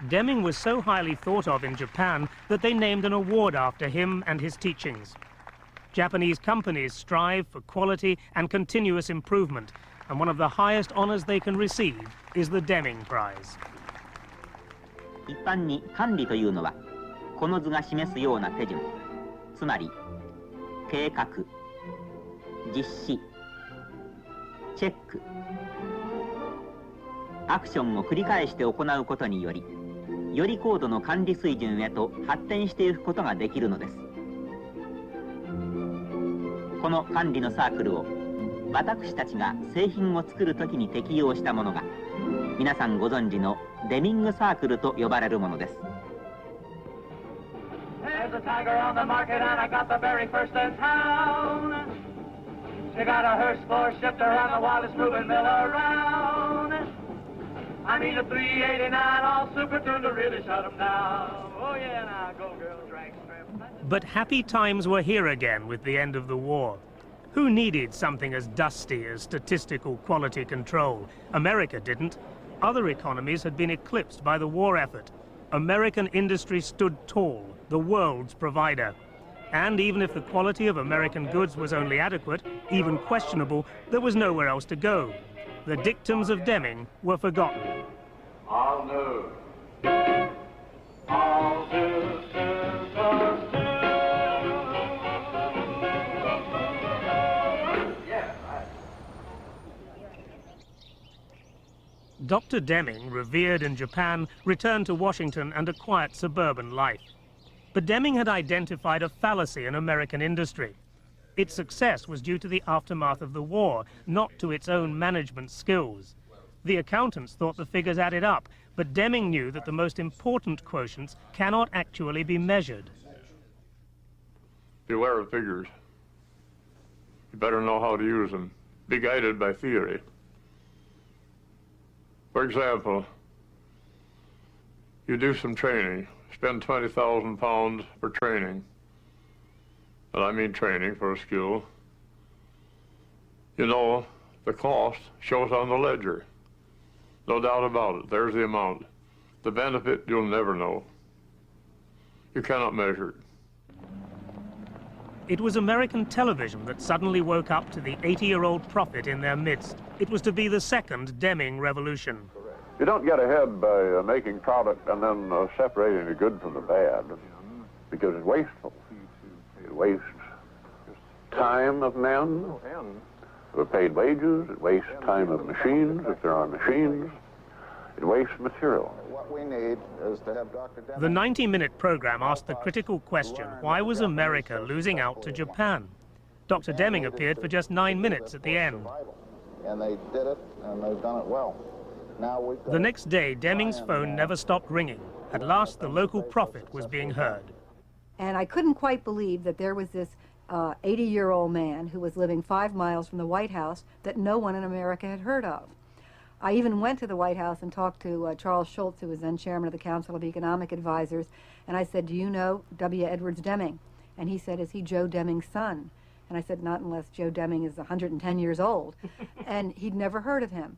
Deming was so highly thought of in Japan that they named an award after him and his teachings. Japanese companies strive for quality and continuous improvement, and one of the highest honors they can receive is the Deming Prize. 一般に管理というのはこの図が示すような手順、つまり計画、実施、チェック、アクションを繰り返して行うことにより、より高度の管理水準へと発展していくことができるのです。この管理のサークルを私たちが製品を作るときに適用したものが皆さんご存知のデミングサークルと呼ばれるものです。There's a tiger on the market and I got the very first in town. She got a hearse floor shifter and the wildest moving mill around. I need a 389 all super tuned to really shut 'em down. Oh yeah, now go girls, drag strip. But happy times were here again with the end of the war. Who needed something as dusty as statistical quality control? America didn't. Other economies had been eclipsed by the war effort. American industry stood tall, the world's provider. And even if the quality of American goods was only adequate, even questionable, there was nowhere else to go. The dictums of Deming were forgotten. All new. All systems are still. Yeah, right. Dr. Deming, revered in Japan, returned to Washington and a quiet suburban life. But Deming had identified a fallacy in American industry. Its success was due to the aftermath of the war, not to its own management skills. The accountants thought the figures added up, but Deming knew that the most important quotients cannot actually be measured. Beware of figures. You better know how to use them. Be guided by theory. For example, you do some training, spend 20,000 pounds for training. And I mean training for a skill. You know, the cost shows on the ledger. No doubt about it, there's the amount. The benefit, you'll never know. You cannot measure it. It was American television that suddenly woke up to the 80-year-old prophet in their midst. It was to be the second Deming revolution. You don't get ahead by making product and then separating the good from the bad, because it's wasteful. It wastes time of men who are paid wages. It wastes time of machines, if there are machines. It wastes material. What we need is to have Dr. Deming. The 90-minute program asked the critical question, why was America losing out to Japan? Dr. Deming appeared for just 9 minutes at the end. And they did it, and they've done it well. Now we've got The next day, Deming's phone never stopped ringing. At last, the local prophet was being heard. And I couldn't quite believe that there was this 80-year-old man who was living 5 miles from the White House that no one in America had heard of. I even went to the White House and talked to Charles Schultz, who was then chairman of the Council of Economic Advisors, and I said, do you know W. Edwards Deming? And he said, is he Joe Deming's son? And I said, not unless Joe Deming is 110 years old. And he'd never heard of him.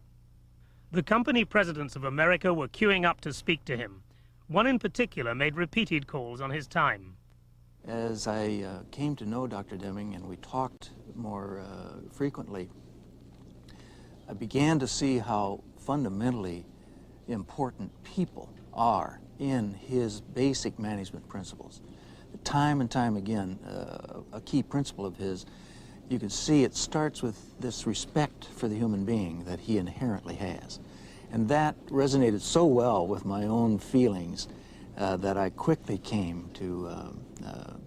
The company presidents of America were queuing up to speak to him. One in particular made repeated calls on his time. As I came to know Dr. Deming and we talked more frequently, I began to see how fundamentally important people are in his basic management principles. Time and time again, a key principle of his, you can see it starts with this respect for the human being that he inherently has. And that resonated so well with my own feelings that I quickly came to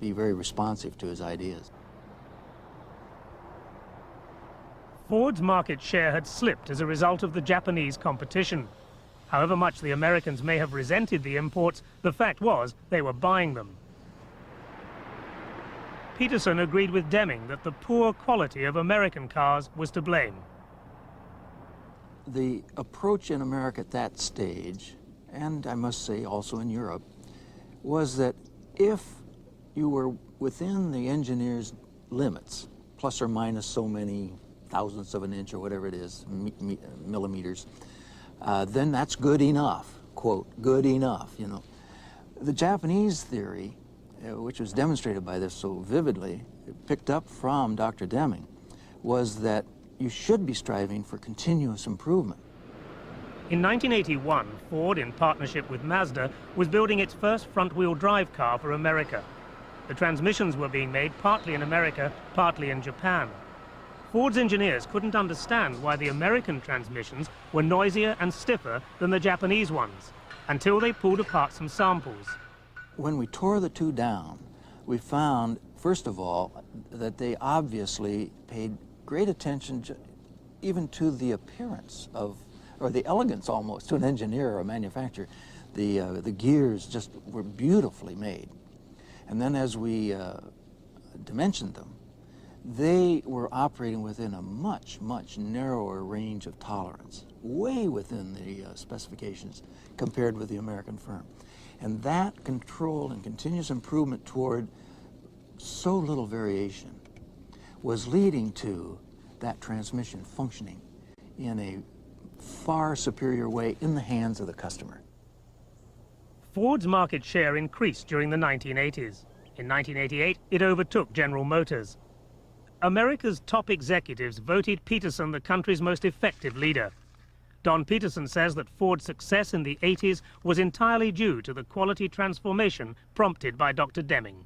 be very responsive to his ideas. Ford's market share had slipped as a result of the Japanese competition. However much the Americans may have resented the imports, the fact was they were buying them. Peterson agreed with Deming that the poor quality of American cars was to blame. The approach in America at that stage, and I must say also in Europe, was that if you were within the engineer's limits, plus or minus so many thousandths of an inch or whatever it is, millimeters, then that's good enough. quote, good enough, you know. The Japanese theory, which was demonstrated by this so vividly, picked up from Dr. Deming, was that you should be striving for continuous improvement. In 1981, Ford, in partnership with Mazda, was building its first front-wheel drive car for America. The transmissions were being made partly in America, partly in Japan. Ford's engineers couldn't understand why the American transmissions were noisier and stiffer than the Japanese ones, until they pulled apart some samples. When we tore the two down, we found, first of all, that they obviously paid great attention even to the appearance of, or the elegance almost, to an engineer or a manufacturer. The gears just were beautifully made. And then as we dimensioned them, they were operating within a much, much narrower range of tolerance, way within the specifications compared with the American firm. And that control and continuous improvement toward so little variation was leading to that transmission functioning in a far superior way in the hands of the customer. Ford's market share increased during the 1980s. In 1988, it overtook General Motors. America's top executives voted Peterson the country's most effective leader. Don Peterson says that Ford's success in the 80s was entirely due to the quality transformation prompted by Dr. Deming.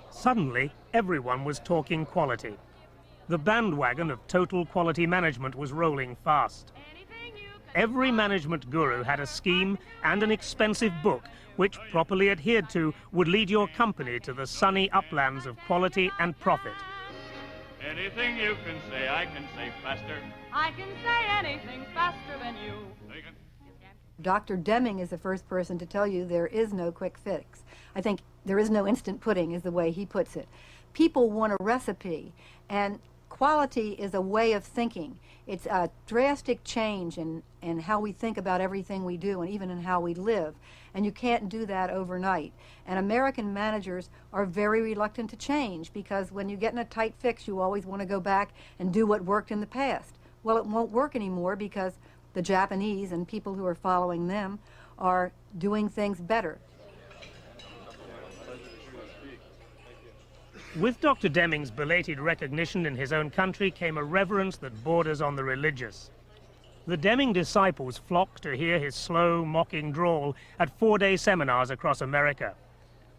Suddenly, everyone was talking quality. The bandwagon of total quality management was rolling fast. Every management guru had a scheme and an expensive book which, properly adhered to, would lead your company to the sunny uplands of quality and profit. Anything you can say, I can say faster. I can say anything faster than you. Dr. Deming is the first person to tell you there is no quick fix. I think there is no instant pudding is the way he puts it. People want a recipe, and quality is a way of thinking. It's a drastic change in how we think about everything we do and even in how we live. And you can't do that overnight. And American managers are very reluctant to change because when you get in a tight fix, you always want to go back and do what worked in the past. Well, it won't work anymore because the Japanese and people who are following them are doing things better. With Dr. Deming's belated recognition in his own country came a reverence that borders on the religious. The Deming disciples flocked to hear his slow, mocking drawl at four-day seminars across America.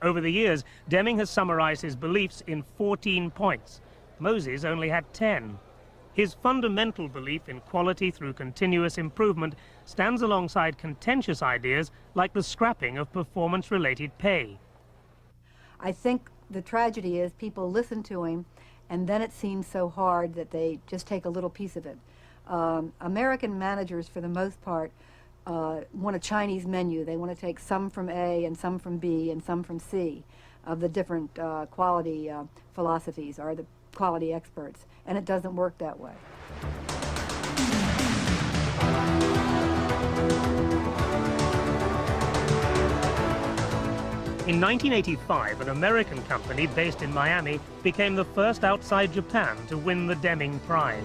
Over the years, Deming has summarized his beliefs in 14 points. Moses only had 10. His fundamental belief in quality through continuous improvement stands alongside contentious ideas like the scrapping of performance-related pay. I think the tragedy is people listen to him and then it seems so hard that they just take a little piece of it. American managers, for the most part, want a Chinese menu. They want to take some from A and some from B and some from C of the different quality philosophies or the quality experts, and it doesn't work that way. In 1985, an American company based in Miami became the first outside Japan to win the Deming Prize.